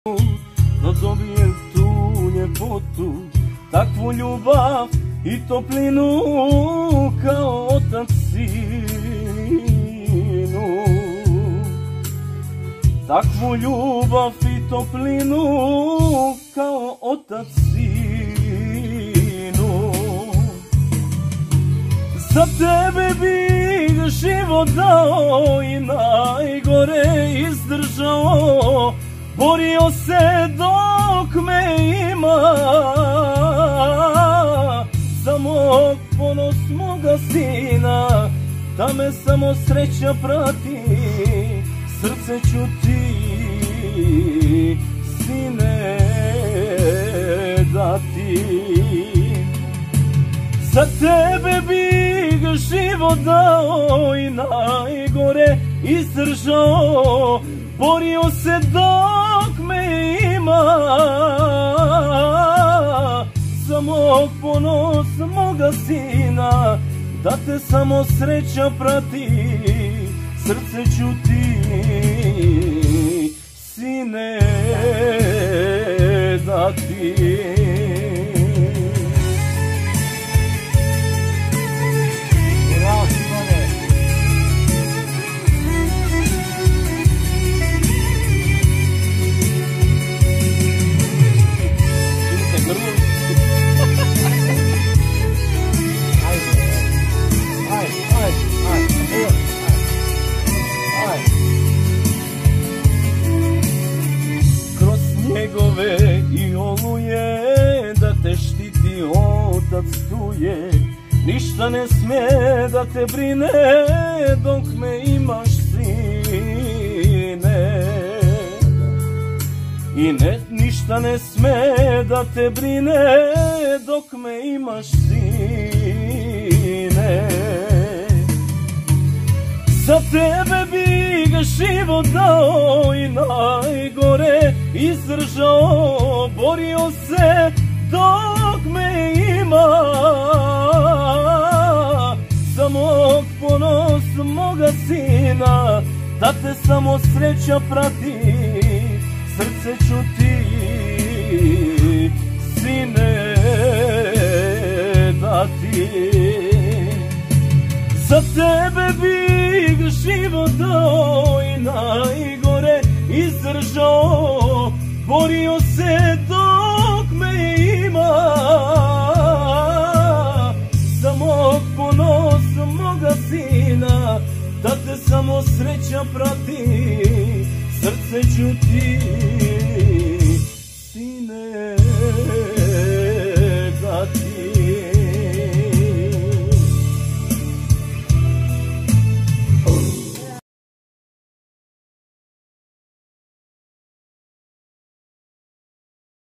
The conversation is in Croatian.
da dobijem tu ljepotu, takvu ljubav i toplinu kao otac sinu. Takvu ljubav i toplinu kao otac sinu. Za tebe bih život dao i najgore izdržao, borio se dok me ima, za mog ponos moga sina, da me samo sreća prati, srce ću ti, sine, dati. Za tebe bih život dao i najgore izdržao, borio se dok me ima, za mog ponos moga sina, da te samo sreća prati, srce ću ti, sine, dati. Njegove i oluje, da te štiti otac tu je, ništa ne smije da te brine dok me imaš, sine. I ništa ne smije da te brine dok me imaš, sine. Za tebe bih život dao i najgore izdržao, borio se dok me ima, za mog ponos moga sina, da te samo sreća prati, srce ću ti, sine, dati. Za tebe bih život dao i najgore izdržao, borio se dok me ima, za mog ponos moga sina, da te samo sreća prati, srce ću ti.